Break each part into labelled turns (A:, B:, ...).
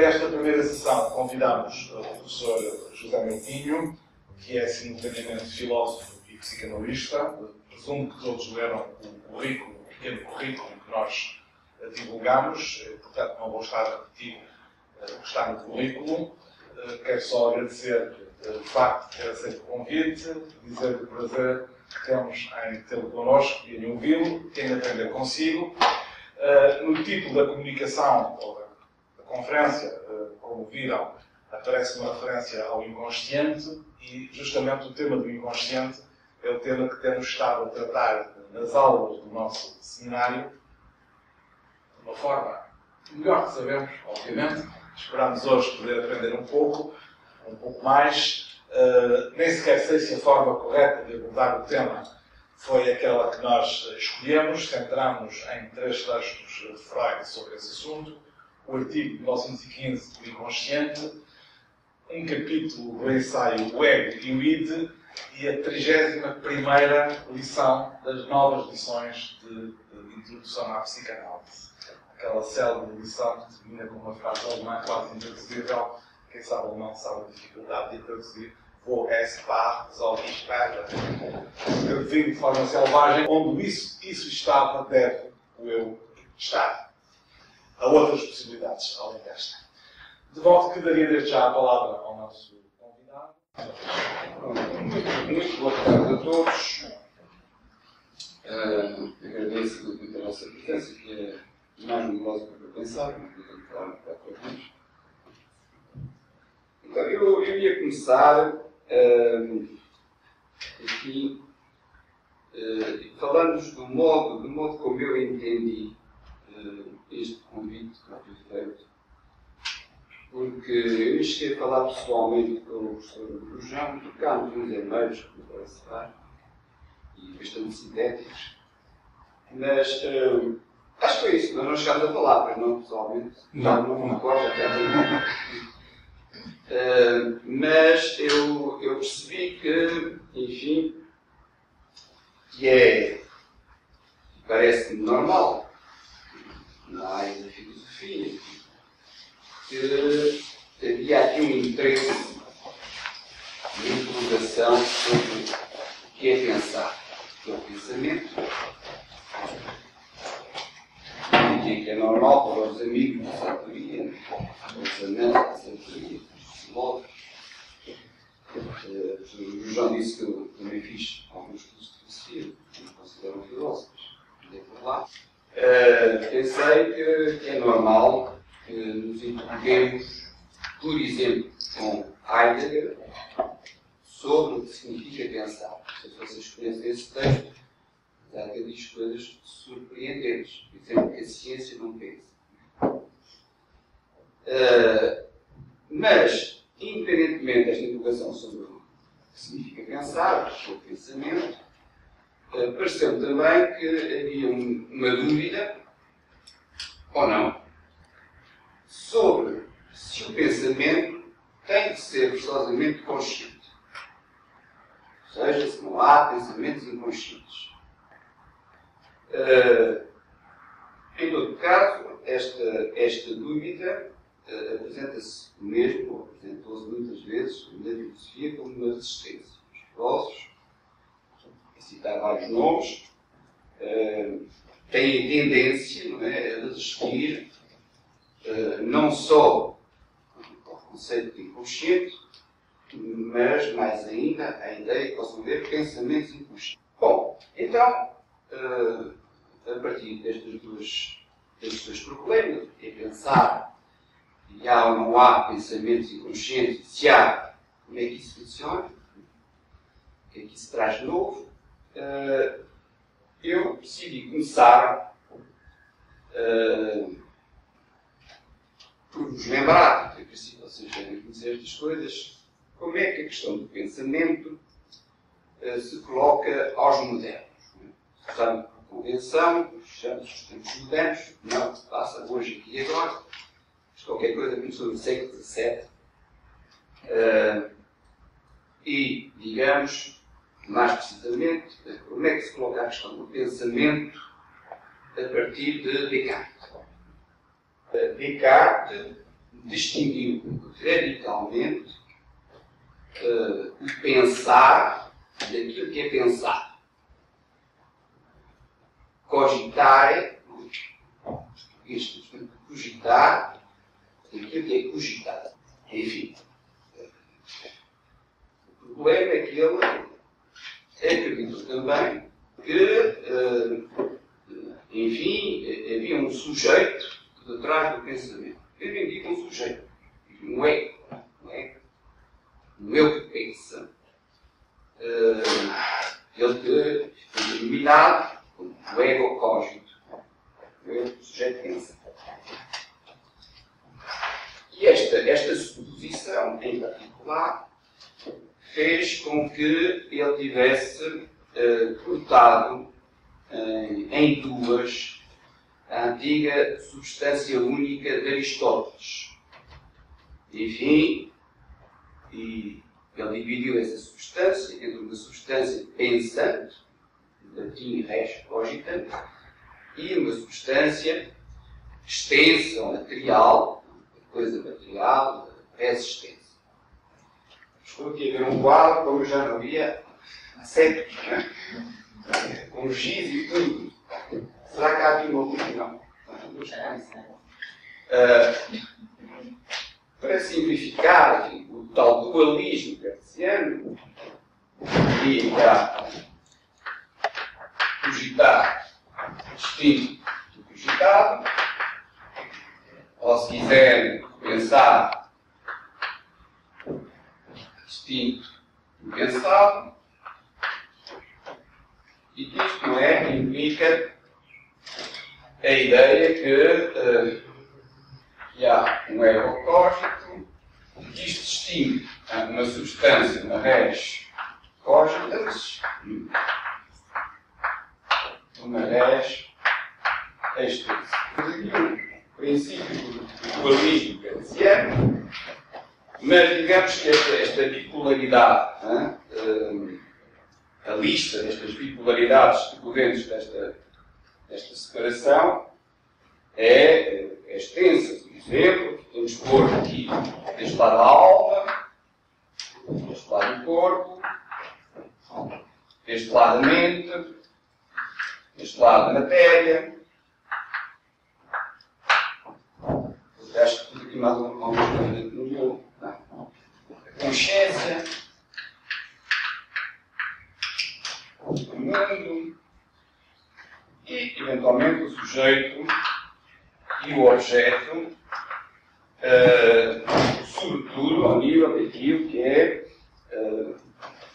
A: esta primeira sessão convidamos o professor José Moutinho, que é simultaneamente filósofo e psicanalista. Presumo que todos leram o currículo, o pequeno currículo que nós divulgamos, portanto não vou estar a repetir o que está no currículo. Quero só agradecer de facto ter aceito o convite, dizer o prazer que temos em tê-lo connosco e em ouvi-lo, em aprender consigo. No título da comunicação, ou da conferência, como viram, aparece uma referência ao inconsciente e justamente o tema do inconsciente é o tema que temos estado a tratar nas aulas do nosso seminário de uma forma melhor que sabemos, obviamente. Esperamos hoje poder aprender um pouco mais. Nem sequer sei se a forma correta de abordar o tema foi aquela que nós escolhemos. Centramos em 3 textos de Freud sobre esse assunto. O artigo de 1915 do inconsciente, um capítulo do ensaio O Ego e o Id e a 31ª lição das novas lições de introdução à psicanálise. Aquela célebre lição que termina com uma frase alemã quase intraduzível. Quem sabe alemão sabe a dificuldade de traduzir. Wo es war, soll ich werden. Traduzindo de forma selvagem, onde isso estava, deve o eu estar. Há outras possibilidades além desta. De modo que daria desde já a palavra ao nosso convidado.
B: Muito boa tarde a todos. Agradeço muito a vossa presença, que é mais numerosa para pensar, mas tenho que falar um pouco para todos. Então, eu ia começar aqui falando-vos do modo como eu entendi este convite que foi feito, porque eu nem cheguei a falar pessoalmente com o professor Brujão, trocámos uns e-mails, como parece estar, e bastante sintéticos, mas acho que foi isso, nós não chegámos a falar, mas não pessoalmente, não me recordo até mas eu percebi que, enfim, que parece-me normal, na área da filosofia, que havia aqui um interesse de interrogação sobre o que é pensar, o que é o pensamento. E que é normal para os amigos da sabedoria, pensamento da sabedoria, filósofos. O João disse que eu também fiz alguns cursos de filosofia, que me consideram filósofos. Andei por lá. Pensei que é normal que nos interroguemos, por exemplo, com Heidegger, sobre o que significa pensar. Não sei se vocês conhecem esse texto, Heidegger diz coisas surpreendentes. Por exemplo, que a ciência não pensa. Mas, independentemente desta interrogação sobre o que significa pensar, sobre o pensamento, pareceu-me também que havia uma dúvida, ou não, sobre se o pensamento tem de ser forçosamente consciente. Ou seja, se não há pensamentos inconscientes. Em todo caso, esta dúvida apresenta-se mesmo, ou apresentou-se muitas vezes na filosofia como uma resistência. Os filósofos, a citar vários nomes, têm tendência, não é, a resistir não só ao conceito de inconsciente, mas mais ainda a ideia que possam haver pensamentos inconscientes. Bom, então, a partir destes dois problemas, é pensar se há ou não há pensamentos inconscientes, se há, como é que isso funciona, o que é que isso traz de novo, eu decidi começar por vos lembrar, porque a princípio vocês devem conhecer estas coisas, como é que a questão do pensamento se coloca aos modernos. Usando por convenção, fechamos os tempos modernos, não se passa hoje aqui e agora, mas qualquer coisa começou no século XVII. E, digamos, mais precisamente, como é que se coloca a questão do pensamento a partir de Descartes. Descartes distinguiu radicalmente o pensar daquilo que é pensar. Cogitare, cogitar, daquilo que é cogitado. Enfim, o problema é que ele acreditou também que, enfim, havia um sujeito detrás do pensamento. Eu indico um sujeito, um ego, um eu que pensa. Ele que foi denominado como o ego cogito. O sujeito pensa. E esta suposição, em particular, fez com que ele tivesse cortado em duas a antiga substância única de Aristóteles. Enfim, e ele dividiu essa substância entre uma substância pensante, latim res cogitans, e uma substância extensa ou material, coisa material, res extensa. Estou aqui a ver um quadro como eu já não via há séculos, com giz e tudo. Será que há aqui uma luz? Não. Para simplificar, enfim, o tal dualismo cartesiano, e cogitar distinto do cogitado, ou se quiser pensar distinto do pensado, e isto implica a ideia que há um ego cógito que isto distingue uma substância, uma res cogitans, uma res extensa. O princípio do dualismo cartesiano, mas digamos que esta bipolaridade, a lista destas bipolaridades decorrentes desta separação é extensa. Por exemplo, podemos pôr aqui deste lado a alma, deste lado o corpo, deste lado a mente, deste lado a matéria. Acho que tudo aqui mais alguma coisa no meu. A consciência, o mundo e, eventualmente, o sujeito e o objeto, sobretudo ao nível daquilo que é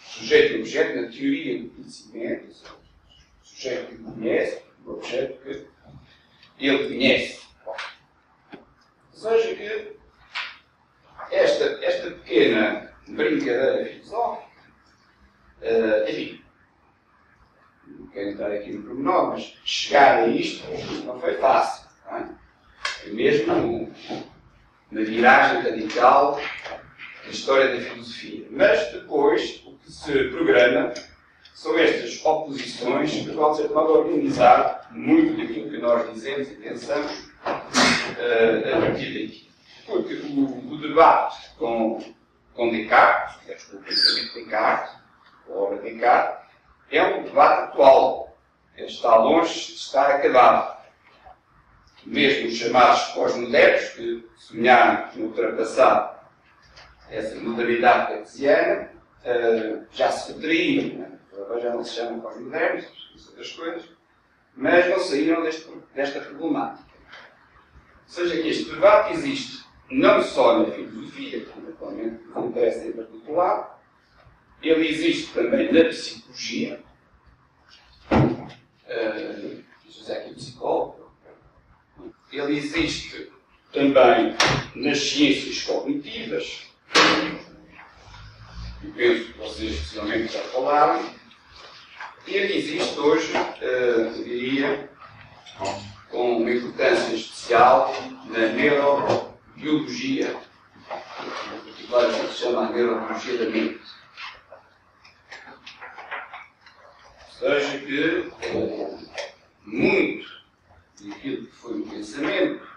B: sujeito e objeto na teoria do conhecimento, o sujeito que conhece, o objeto que ele conhece. Ou seja, que esta pequena brincadeira filosófica, enfim, não quero entrar aqui no pormenor, mas chegar a isto não foi fácil. Não é? Foi mesmo uma viragem radical da história da filosofia. Mas depois, o que se programa são estas oposições que vão ser de modo a organizar muito daquilo que nós dizemos e pensamos a partir daqui. Porque o debate com Descartes, com o pensamento de Descartes, a obra de Descartes, é um debate atual. Ele está longe de estar acabado. Mesmo os chamados pós-modernos, que sonharam em ultrapassar essa modalidade cartesiana, já se retraíram. Agora já não se chamam pós-modernos, outras coisas, mas não saíram desta problemática. Ou seja, que este debate existe não só na filosofia, que naturalmente nos interessa em particular, ele existe também na psicologia. José aqui psicólogo. Ele existe também nas ciências cognitivas. Eu penso que vocês possivelmente já falaram. E ele existe hoje, eu diria, com uma importância especial na neurobiologia, em particular o que se chama a neurobiologia da mente. Ou seja, que muito daquilo que foi o pensamento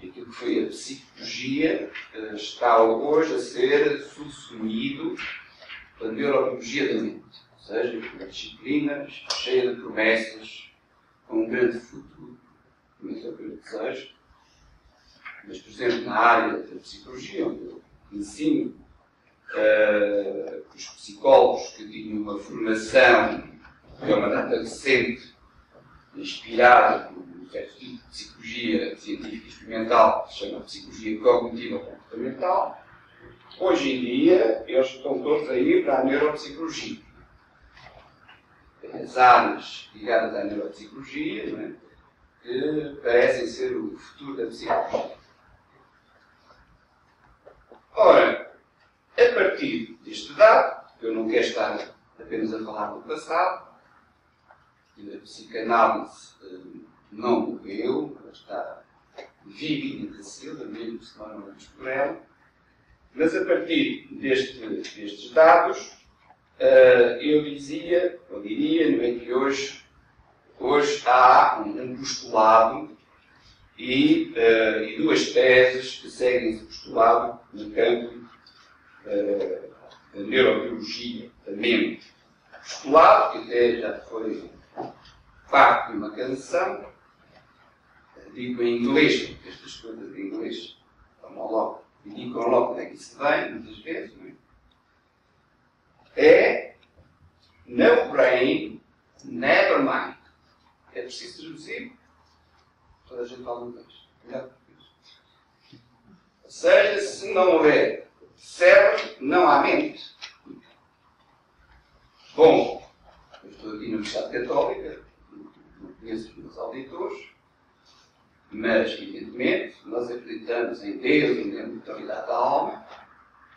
B: aquilo que foi a psicologia está hoje a ser subsumido pela neurobiologia da mente. Ou seja, uma disciplina cheia de promessas, com um grande futuro, muito é o que eu desejo. Mas, por exemplo, na área da psicologia, onde eu ensino os psicólogos que tinham uma formação que é uma data recente, inspirada por um certo tipo de psicologia científica experimental, que se chama psicologia cognitiva comportamental, hoje em dia eles estão todos a ir para a neuropsicologia. As áreas ligadas à neuropsicologia, não é? Que parecem ser o futuro da psicologia. Ora, a partir deste dado, eu não quero estar apenas a falar do passado, a psicanálise não morreu, ela está viva e nascida, mesmo se nós não vamos por ela, mas a partir destes dados, eu diria, não é que hoje há um postulado e duas teses que seguem esse postulado no campo da neurobiologia da mente. Postulado que até já foi parte de uma canção, digo em inglês, porque estas coisas em inglês indicam logo onde é que isso vem, muitas vezes, não é? No brain, never mind. É preciso traduzir? Toda a gente fala inglês. Ou seja, se não houver cérebro, não há mente. Bom, eu estou aqui na Universidade Católica, não conheço os meus auditores, mas, evidentemente, nós acreditamos em Deus, em imortalidade da alma.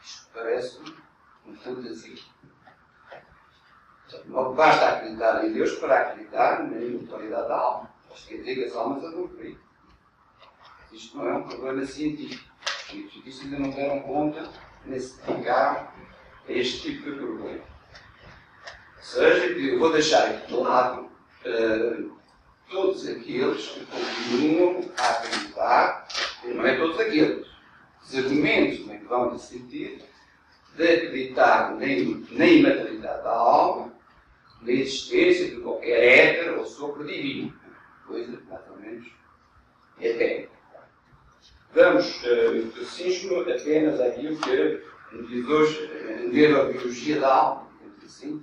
B: Isto parece-me uma fantasia. Não basta acreditar em Deus para acreditar na imortalidade da alma. Isto quer dizer que as almas andam por aí. Isto não é um problema científico. Os cientistas ainda não deram conta nem se dedicaram a este tipo de problema. Ou seja, eu vou deixar aqui de lado todos aqueles que continuam a acreditar, não é todos aqueles, os argumentos que vão nesse sentido, de acreditar na imortalidade da alma, na existência de qualquer éter ou sopro divino. Coisa mais ou menos é técnica. Vamos, cinjo apenas àquilo que diz hoje a neurobiologia da alma, assim.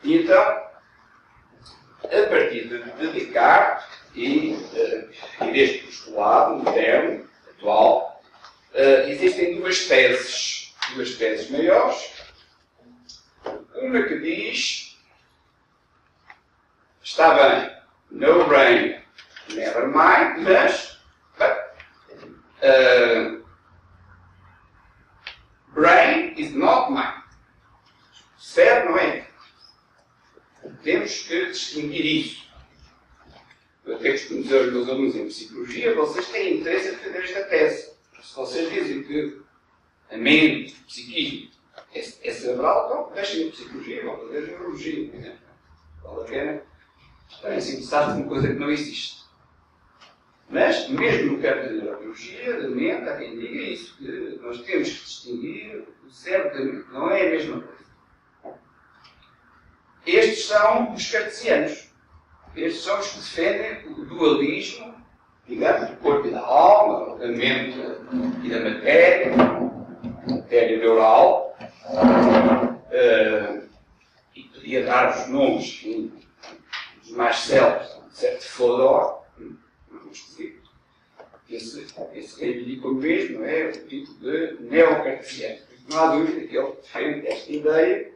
B: E então, a partir de Descartes e deste postulado moderno, atual, existem duas teses maiores. Uma que diz, está bem, no brain, never mind, mas brain is not mind. Cérebro não é. Temos que distinguir isso. Eu até costumo dizer aos meus alunos em psicologia, vocês têm interesse em defender esta tese. Se vocês dizem que a mente, o psiquismo, é cerebral, então deixem a psicologia, vão fazer a neurologia. Vale a pena estarem se interessados em uma coisa que não existe. Mas, mesmo no campo da neurobiologia, da mente, há quem diga isso, que nós temos que distinguir o cérebro da mente. Não é a mesma coisa. Estes são os cartesianos. Estes são os que defendem o dualismo, digamos, do corpo e da alma, da mente e da matéria neural. E podia dar os nomes, enfim, os mais célebres, certo Fodor, esse reivindica mesmo, é o título de neocartesiano. Não há dúvida que ele defende esta ideia,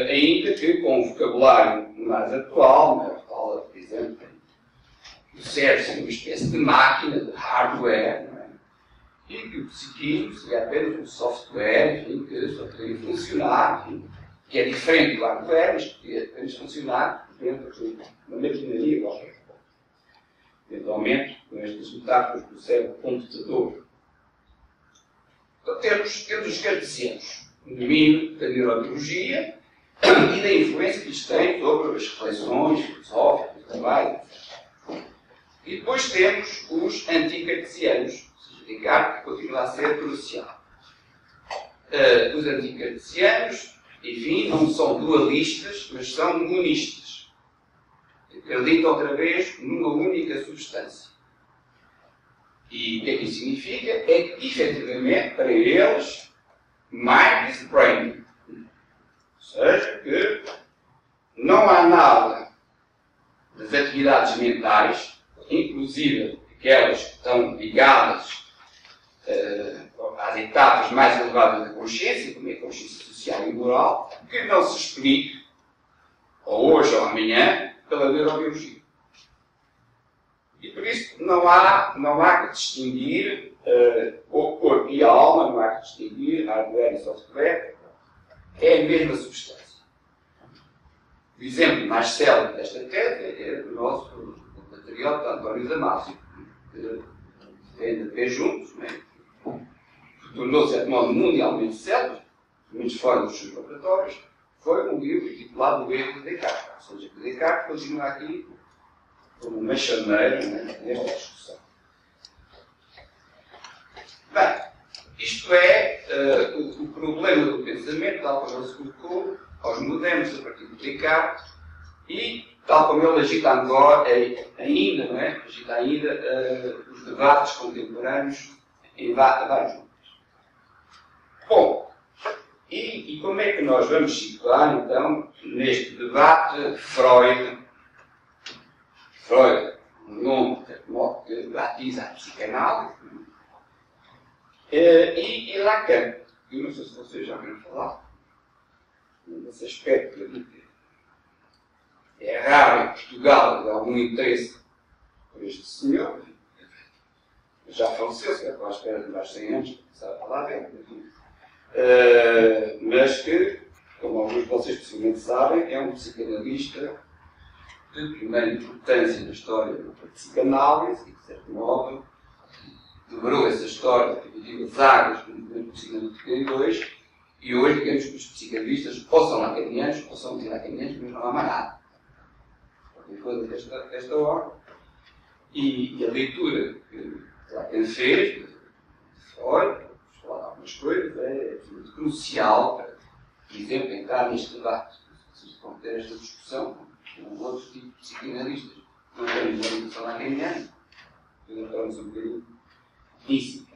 B: ainda que com um vocabulário mais atual, fala, por exemplo, do cérebro ser uma espécie de máquina, de hardware, não é? E que o psiquismo seria apenas um software, enfim, que só poderia funcionar, enfim, que é diferente do hardware, mas que poderia apenas funcionar dentro de uma maquinaria qualquer. Eventualmente, com estas metáforas do cérebro computador. Então temos os cartesianos, o domínio da neurobiologia e da influência que isto tem sobre as reflexões filosóficas, também. E depois temos os anticartesianos, ou seja, Descartes continua a ser crucial. Os anticartesianos, enfim, não são dualistas, mas são monistas. Acreditam outra vez numa única substância. E o que é que isso significa? É que, efetivamente, para eles, mind is brain. Ou seja, que não há nada das atividades mentais, inclusive aquelas que estão ligadas às etapas mais elevadas da consciência, como é a consciência social e moral, que não se explique, ou hoje ou amanhã, pela neurobiologia. E por isso não há que distinguir o corpo e a alma, não há que distinguir hardware e software, é a mesma substância. O exemplo mais célebre desta tese é do nosso patriota António Damasio, que tem de pé juntos, tornou-se de modo mundialmente célebre, menos fora dos seus laboratórios, foi um livro intitulado O Erro de Descartes. Ou seja, que Descartes continua aqui como uma chameira nesta discussão. Bem, isto é o problema do pensamento, tal como ele se colocou aos modernos a partir de Descartes e tal como ele agita agora, agita ainda os debates contemporâneos em vários momentos. Bom, e como é que nós vamos situar, então, neste debate Freud, um nome que batiza a psicanálise, e Lacan. Eu não sei se vocês já ouviram falar nesse aspecto. É raro em Portugal haver algum interesse por este senhor. Já faleceu, se calhar à espera de mais 100 anos, para começar a falar dele. Mas que, como alguns de vocês possivelmente sabem, é um psicanalista de primeira importância na história da psicanálise e, de certo modo, dobrou essa história, dividiu as águas do movimento psicanalítico em dois, e hoje, digamos que os psicanalistas ou são lacanianos ou são antilacanianos, mas não há mais nada. Qualquer coisa desta ordem. E a leitura que Lacan fez, de Freud, vamos falar de algumas coisas, é absolutamente crucial para, por exemplo, entrar neste debate. Vocês vão ter esta discussão com outros tipos de psicanalistas. Não temos a orientação lacaniana, depois entramos um bocadinho nisso.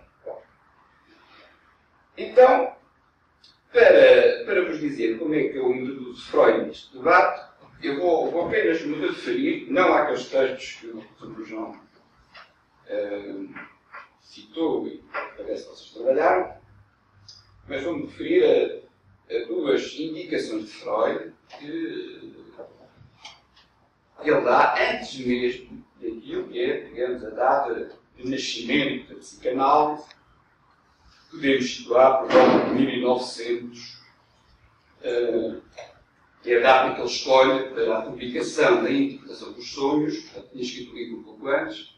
B: Então, para vos dizer como é que eu introduzo Freud neste debate, eu vou apenas me referir, não àqueles textos que o Sr. João citou e parece que vocês trabalharam, mas vou-me referir a duas indicações de Freud que ele dá antes mesmo daquilo que é, digamos, a data de nascimento da psicanálise. Podemos situar por volta de 1900, que é a data que ele escolhe para a publicação da Interpretação dos Sonhos. Já tinha escrito o livro um pouco antes,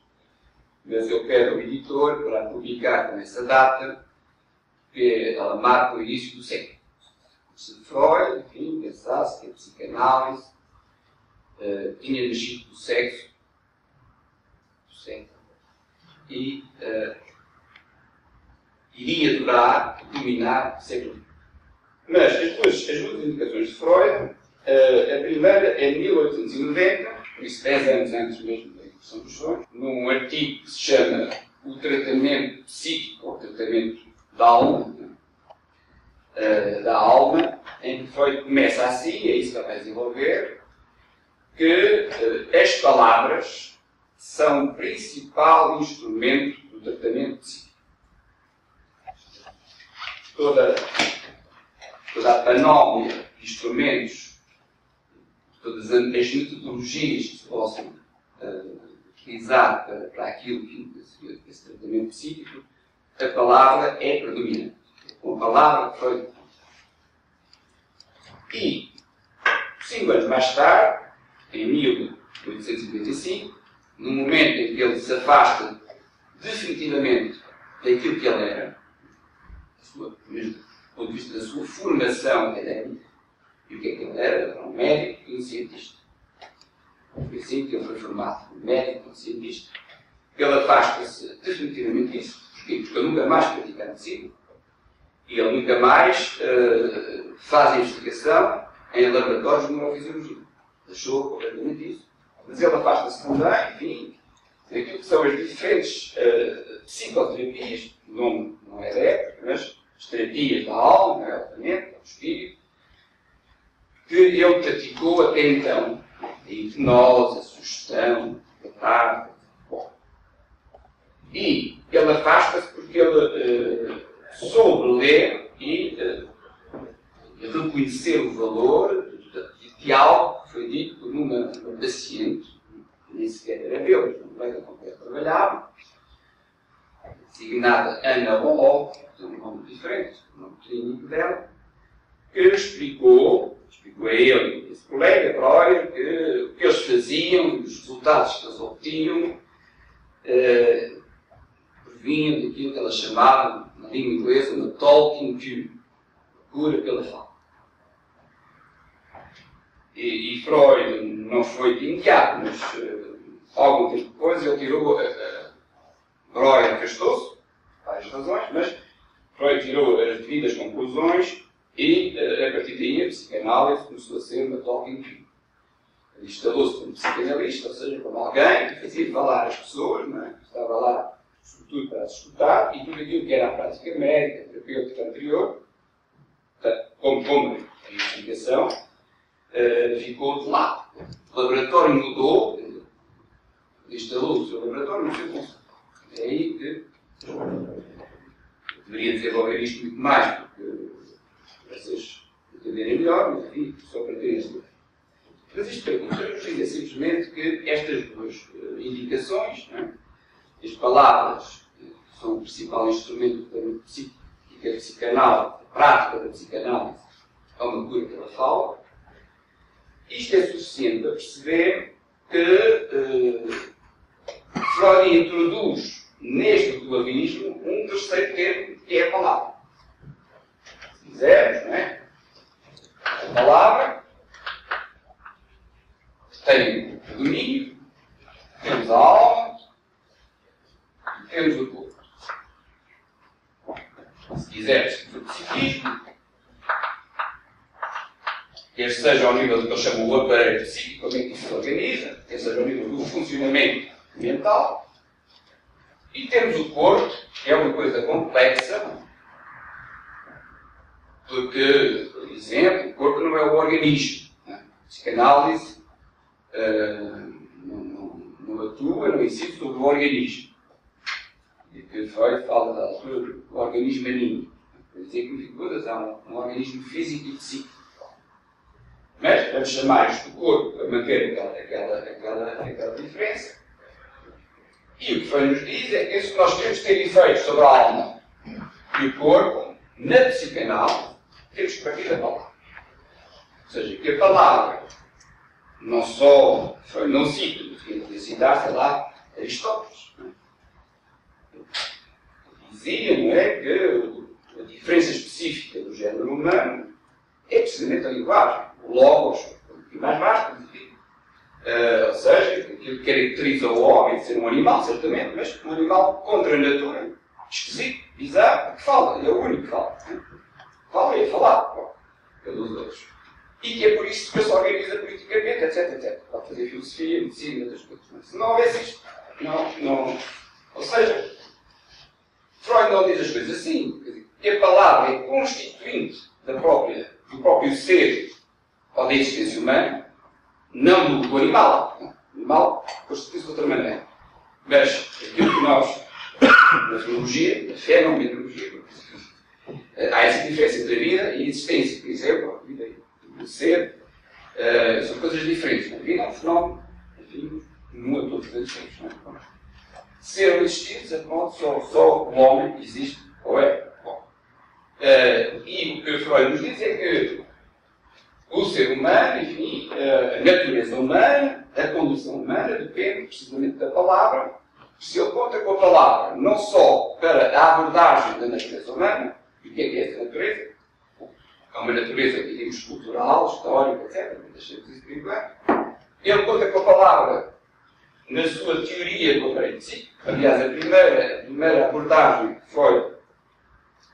B: mas eu pede ao editor para publicar com essa data, que ela marca o início do século. Se Freud, enfim, pensasse que a psicanálise tinha nascido do sexo, e iria durar, dominar o século XX. Mas as duas indicações de Freud, a primeira é de 1890, por isso 10 anos antes mesmo da Interpretação dos Sonhos, num artigo que se chama O Tratamento Psíquico, ou Tratamento da Alma, em que Freud começa assim, é isso que ele vai desenvolver, que as palavras são o principal instrumento do tratamento psíquico. Toda a panóplia de instrumentos, todas as metodologias que se possam utilizar para aquilo que seria esse tratamento psíquico, a palavra é predominante. Com a palavra foi. E, 5 anos mais tarde, em 1855, no momento em que ele se afasta definitivamente daquilo que ele era, mesmo do ponto de vista da sua formação académica, e o que é que ele era? Era um médico e um cientista. Foi assim que ele foi formado, um médico e um cientista. ele afasta-se definitivamente disso. Porquê? Porque ele nunca mais pratica a medicina e ele nunca mais faz a investigação em laboratórios de neurofisiologia. Deixou completamente isso. Mas ele afasta-se também, enfim, daquilo que são as diferentes psicoterapias, não é da época, mas as terapias da alma, da mente, do espírito, que ele praticou até então. A hipnose, a sugestão, a tarde. Bom. E ele afasta-se porque ele soube ler e reconhecer o valor de algo que foi dito por uma paciente, nem sequer terapeuta, um colega com quem trabalhava, designada Ana Ló, de um nome diferente, um nome clínico dela, que explicou a ele e a esse colega, Freud, que o que eles faziam, os resultados que eles obtinham, provinham daquilo que ela chamava, na língua inglesa, uma talking cure, cura pela fala. E Freud não foi de imediato, mas algum tempo depois ele tirou, Freud afastou-se, por várias razões, mas Freud tirou as devidas conclusões e, a partir daí, a psicanálise começou a ser uma talking cure. Ele instalou-se como psicanalista, ou seja, como alguém que fazia falar as pessoas, não é? Estava lá, sobretudo, para as escutar, e tudo aquilo que era a prática médica, terapêutica anterior, como a investigação, ficou de lado. O laboratório mudou, instalou o seu laboratório no seu conceito. É aí que deveria desenvolver isto muito mais, porque vocês entenderem melhor, mas enfim, só para terem esse. Mas isto dizer simplesmente que estas duas indicações, não é? As palavras, que são o principal instrumento da psicanálise, a prática da psicanálise, é uma cura pela fala. Isto é suficiente para perceber que Freud introduz neste dualismo um terceiro termo, que é a palavra. Se quisermos, não é? A palavra tem o domínio, temos a alma e temos o corpo. Se quiseres, o psiquismo, quer seja ao nível do que eu chamo o aparelho psíquico, como é que isso se organiza, quer seja ao nível do funcionamento mental, e temos o corpo, que é uma coisa complexa, porque, por exemplo, o corpo não é o organismo. A psicanálise não atua, não incide sobre o organismo. E que Freud fala da altura do organismo anímico. Quer dizer que, no fim de contas, há um organismo físico e psíquico. Mas vamos chamar isto do corpo para manter aquela diferença. E o que Freud nos diz é que se nós queremos ter efeitos sobre a alma e o corpo, na psicanálise, temos que partir da palavra. Ou seja, que a palavra não só Freud não cita, mas podia citar, sei lá, Aristóteles. Dizia, não é, que a diferença específica do género humano é precisamente a linguagem. O logos, o mais vasto, enfim. Ou seja, aquilo que caracteriza o homem de ser um animal, certamente, mas um animal contra a natura, esquisito, bizarro, que fala, é o único que fala. Fala e é falado pelos outros. E que é por isso que se organiza politicamente, etc. Pode fazer filosofia, medicina, outras coisas. Mas se não houvesse isto, não. Ou seja, Freud não diz as coisas assim. Quer dizer, que a palavra é constituinte do próprio ser ou da existência humana, não do animal. O animal constitui-se de outra maneira. Mas aquilo que nós, na filologia, na fenomenologia, há essa diferença entre a vida e a existência. Por exemplo, a vida e o ser são coisas diferentes. A vida é um fenómeno, enfim, comum a todos os seres. Ser ou existir, de certo modo, só o homem existe, ou é? Bom. E o que Freud nos diz é que o ser humano, enfim, a natureza humana, a condução humana, depende precisamente da palavra. Se ele conta com a palavra, não só para a abordagem da natureza humana, e o que é essa natureza? É uma natureza, digamos, cultural, histórica, etc. Deixemos isso por enquanto. Ele conta com a palavra na sua teoria do aparelho psíquico. Aliás, a primeira abordagem foi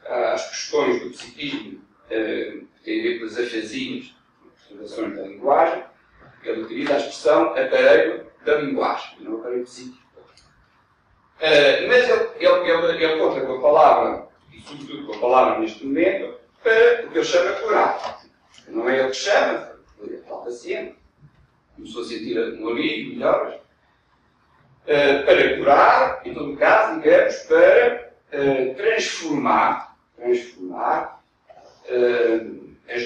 B: às questões do psiquismo, que tem a ver com as afasias, perturbações da linguagem. Ele utiliza a expressão aparelho da linguagem, não aparelho psíquico. Mas ele conta com a palavra, e sobretudo com a palavra neste momento, para o que ele chama curar. Não é ele que chama, foi o paciente. Começou a sentir um alívio, melhoras. Para curar, em todo caso, digamos, para transformar as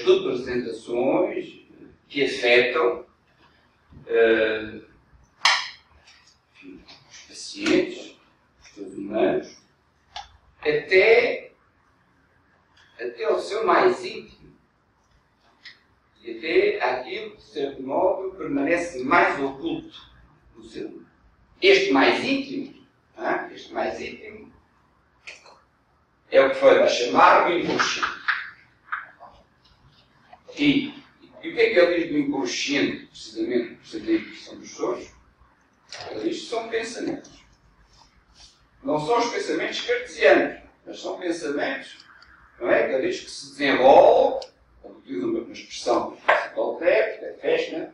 B: representações que afetam os pacientes, os seres humanos, até o seu mais íntimo e até aquilo que, de certo modo, permanece mais oculto no ser humano. Este mais íntimo é o que foi a chamar o inconsciente. E o que é que ele diz do inconsciente, precisamente por ser da impressão dos sonhos? Ele diz que são pensamentos. Não são os pensamentos cartesianos, mas são pensamentos, não é? Que ele diz que se desenvolvem, ele utiliza uma expressão do Fechner,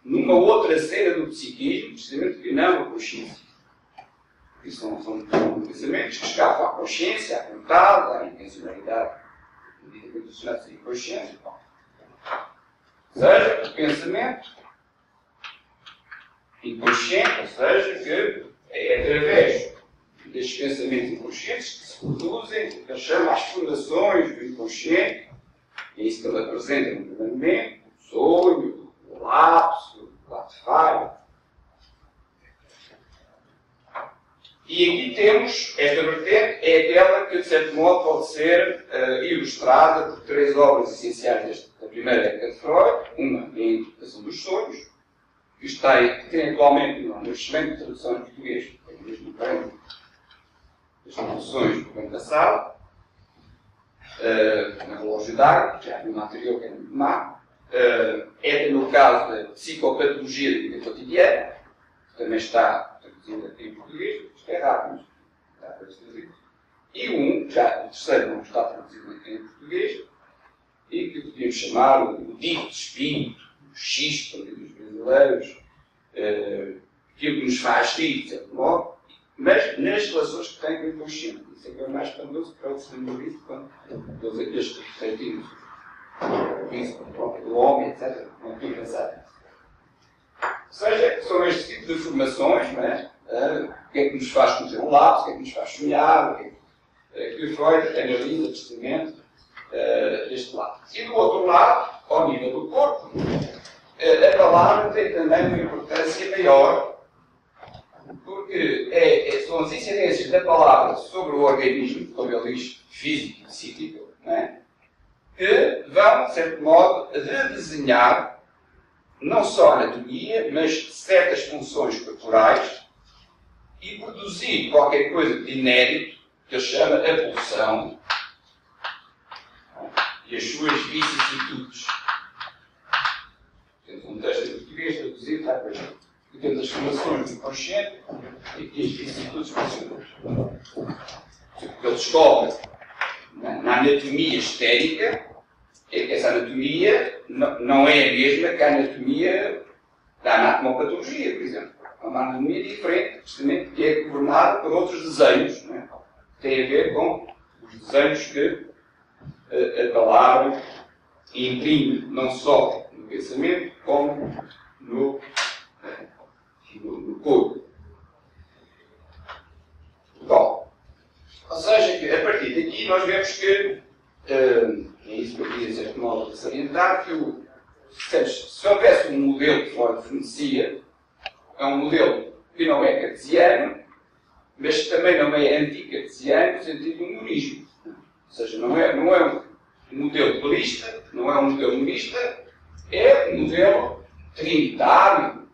B: numa outra cena do psiquismo, precisamente que não a consciência. E são pensamentos que escapam à consciência, à vontade, à intencionalidade, devidamente associados à inconsciência. Ou seja, o pensamento inconsciente, ou seja, que é através destes pensamentos inconscientes que se produzem, que ele chama as fundações do inconsciente, e é isso que ele apresenta no primeiro momento, o sonho, o lapso, o ato falho. E aqui temos, esta vertente é aquela que, de certo modo, pode ser ilustrada por três obras essenciais a primeira é de Freud, uma é a Interpretação dos Sonhos, que tem atualmente uma excelente tradução em português, é o mesmo prêmio das traduções do ano passado, na Relógio d'Água, já havia uma anterior que era muito má, é também o caso da Psicopatologia da Vida Cotidiana, que também está traduzida em português, isto é raro, mas está traduzido. E o terceiro não está traduzido em português, e que podíamos chamar o dito de espírito, o xispa dos brasileiros, aquilo que nos faz rir, de certo modo, mas nas relações que têm com o inconsciente. Isso é que é o mais espantoso, para o sistema isso, quando todos aqueles refletidos, o próprio homem, etc., não tinham pensado nisso. Ou seja, são este tipo de formações, não é? O que é que nos faz cometer um lapso, o que é que nos faz sonhar, o que é que o Freud analisa precisamente deste lado. E do outro lado, ao nível do corpo, a palavra tem também uma importância maior, porque são as incidências da palavra sobre o organismo, como ele diz, físico e psíquico, não é? Que vão, de certo modo, redesenhar não só a anatomia, mas certas funções corporais e produzir qualquer coisa de inédito, que ele chama a pulsão, e as suas vicissitudes. Temos um texto em português traduzido, está para aí. Temos as formações do inconsciente e as vicissitudes funcionais. Ele descobre na anatomia histérica, essa anatomia não é a mesma que a anatomia da anatomopatologia, por exemplo. É uma anatomia diferente, precisamente, que é governada por outros desenhos, não é? Tem a ver com os desenhos que a palavra imprime não só no pensamento, como no corpo. Bom, ou seja, que a partir daqui nós vemos que, é isso que eu queria, de certo modo, salientar, que se houvesse um modelo que Freud fornecia, é um modelo que não é cartesiano, mas que também não é anti-cartesiano no sentido do humorismo. Ou seja, não é um modelo dualista, não é um modelo monista, é um modelo trinitário.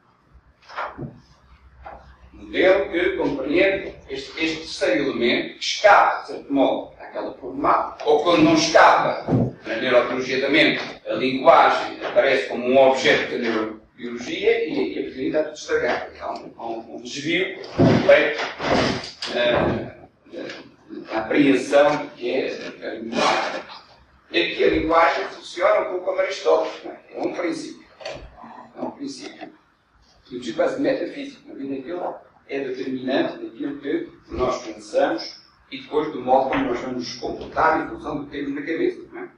B: Um modelo que compreende este terceiro elemento, que escapa, de certo modo, àquela problemática, ou quando não escapa, na neurologia da mente, a linguagem aparece como um objeto da biologia e a partir está tudo estragado. Há um desvio completo na apreensão do que é a linguagem. E aqui a linguagem funciona um pouco como Aristóteles. É um princípio. É um princípio. E o quase metafísico. Na vida daquilo é determinante daquilo que nós pensamos e depois do modo como nós vamos nos comportar em função do que temos na cabeça. Não é?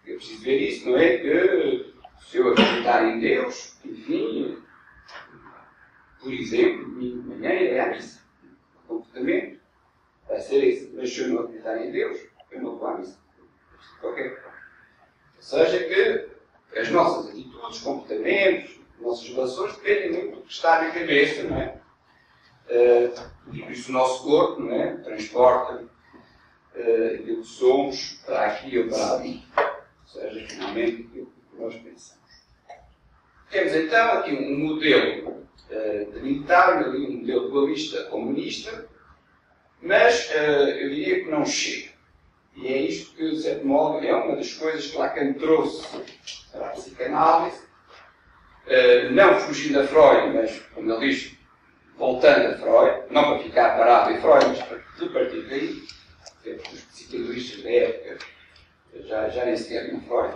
B: É preciso ver isso, não é? Que se eu acreditar em Deus, enfim, por exemplo, domingo de manhã é à missa. O comportamento vai ser esse. Mas se eu não acreditar em Deus, eu não vou à missa. Ok? Ou seja, que as nossas atitudes, comportamentos, as nossas relações dependem muito do que está na cabeça, não é? E por isso o nosso corpo, não é? Transporta aquilo que somos para aqui ou para ali. Ou seja, finalmente aquilo que nós pensamos. Temos então aqui um modelo trinitário, um modelo dualista comunista, mas eu diria que não chega. E é isto que, de certo modo, é uma das coisas que Lacan trouxe para a psicanálise, não fugindo a Freud, mas, como ele diz, voltando a Freud, não para ficar parado em Freud, mas para partir daí, porque os psicanalistas da época já nem sequer viam Freud,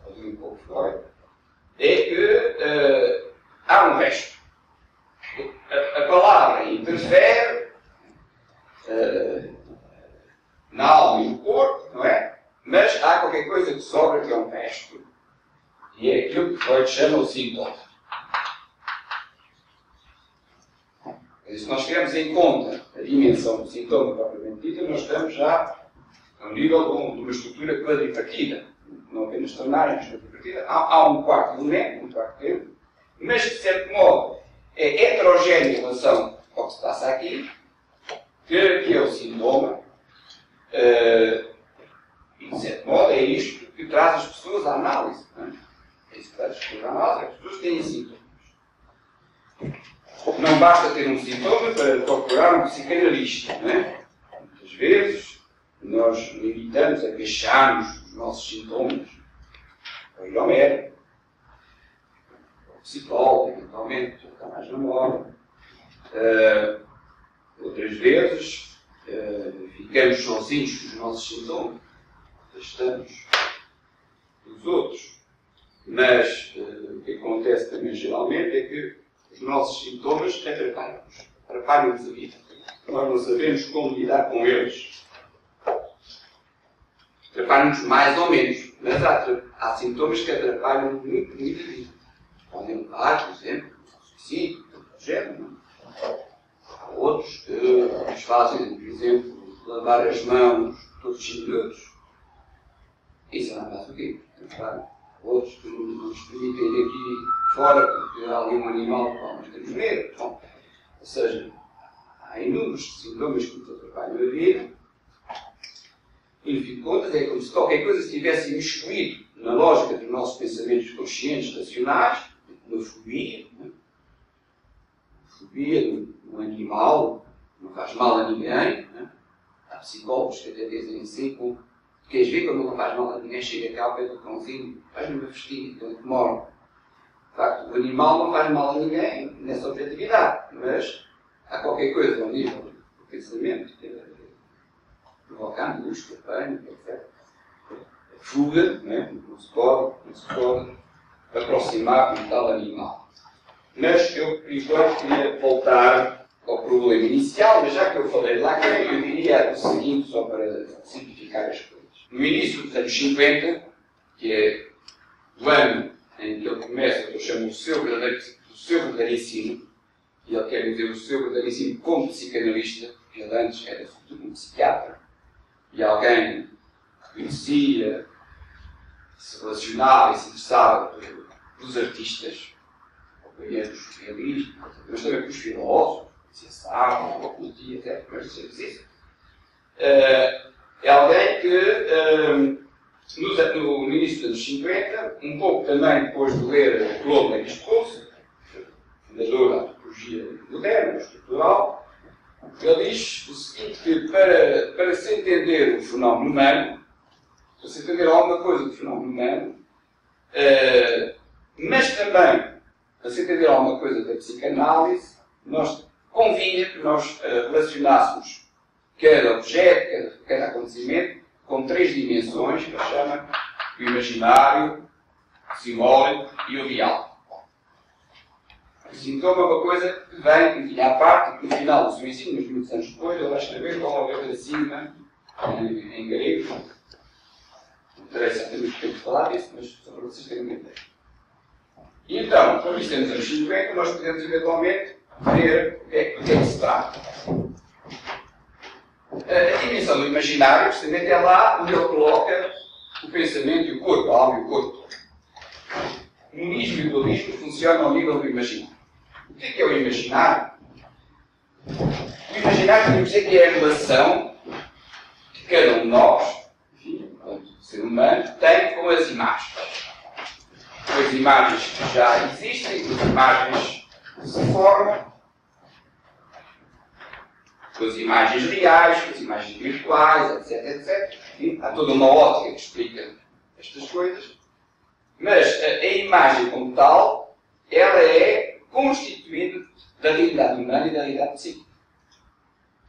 B: ouviam um pouco Freud, é que há um resto. A palavra interfere na alma e no corpo, não é? Mas há qualquer coisa que sobra que é um resto. E é aquilo que Freud chama o sintoma. Se nós tivermos em conta a dimensão do sintoma propriamente dita, nós estamos já ao nível de uma estrutura quadripartida. Não apenas tornarem uma quadripartida. Há um quarto elemento, um quarto termo, mas de certo modo é heterogéneo em relação ao que se passa aqui, que é o sintoma. E de certo modo é isto que traz as pessoas à análise. Não é? É isso que traz as pessoas à análise. As pessoas têm sintomas. Não basta ter um sintoma para procurar um psicanalista. Não é? Muitas vezes nós limitamos a queixar-nos dos nossos sintomas ao ir ao médico, ao psicólogo, eventualmente, que está mais na moda. Outras vezes ficamos sozinhos com os nossos sintomas, afastamos dos outros. Mas o que acontece também geralmente é que os nossos sintomas atrapalham-nos. Atrapalham-nos a vida. Nós não sabemos como lidar com eles. Atrapalham-nos mais ou menos. Mas há sintomas que atrapalham muito a vida. Podem levar, por exemplo, ao suicídio, por exemplo. Há outros que nos fazem, por exemplo, lavar as mãos todos os 5 minutos. Isso não faz o quê? Outros que nos permitem ir aqui fora, porque há ali um animal que nós temos medo. Bom, ou seja, há inúmeros sintomas que nos atrapalham a vida. E, no fim de contas, é como se qualquer coisa estivesse imiscuído na lógica dos nossos pensamentos conscientes, racionais, uma fobia. Né? Fobia de um animal não faz mal a ninguém. Né? Há psicólogos que até dizem assim, queres ver como não faz mal a ninguém, chega cá ao pé do cãozinho, faz-me uma festinha, então que morre. De facto, o animal não faz mal a ninguém nessa objetividade, mas há qualquer coisa ao nível do pensamento, provocando angústia, pânico, etc. Fuga, né? não se pode aproximar de um tal animal. Mas eu primeiro queria voltar ao problema inicial, mas já que eu falei de Lacan, eu diria o seguinte, só para simplificar as coisas. No início dos anos 50, que é o ano em que ele começa, que eu chamo o seu verdadeiro ensino, e ele quer dizer o seu verdadeiro ensino como psicanalista, porque ele antes era sobretudo um psiquiatra, e alguém que conhecia, se relacionava e se interessava pelos artistas, pelos realistas, mas também pelos filósofos, ciência, ocultia, até, mas não sei isso. É alguém que, no início dos anos 50, um pouco também depois de ler Claude Lévi-Strauss, fundador da antropologia moderna, estrutural, ele diz o seguinte, que para se entender o fenómeno humano, para se entender alguma coisa do fenómeno humano, Mas também, para se entender alguma coisa da psicanálise, convinha que nós relacionássemos cada objeto, cada acontecimento, com 3 dimensões, que ele chama o imaginário, o simbólico e o real. O sintoma é uma coisa que vem, enfim, à parte, que no final do seu ensino, mas muitos anos depois, ele vai escrever com a letra sigma, em grego. Não terei certamente tempo de falar disso, mas só para vocês terem uma ideia. E então, quando isto é nos anos 50, nós podemos eventualmente ver o que é que se trata. A dimensão do imaginário, precisamente, é lá onde ele coloca o pensamento e o corpo, a alma e o corpo. O monismo e o dualismo funcionam ao nível do imaginário. O que é o imaginário? O imaginário, podemos dizer que é a relação que cada um de nós, enfim, o ser humano, tem com as imagens. Com as imagens que já existem, com as imagens que se formam, com as imagens reais, com as imagens virtuais, etc, etc. Enfim, há toda uma ótica que explica estas coisas. Mas a imagem como tal, ela é constituída da realidade humana e da realidade psíquica.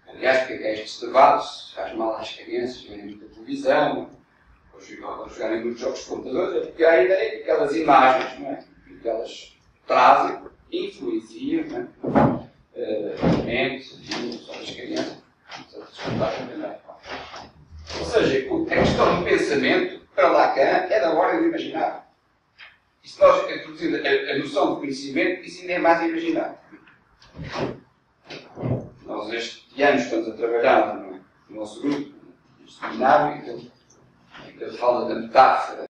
B: Aliás, porque é que estes debates faz mal às crianças verem muita televisão, ou jogarem muitos jogos de computadores, é porque há a ideia que aquelas imagens, não é? Que elas trazem, influenciam, não é? A mente, as crianças, também. Ou seja, a questão do pensamento, para Lacan, é da ordem do imaginário. E se nós introduzimos a noção de conhecimento, isso ainda é mais imaginário. Nós, este ano, estamos a trabalhar no nosso grupo, no seminário, em que ele fala da metáfora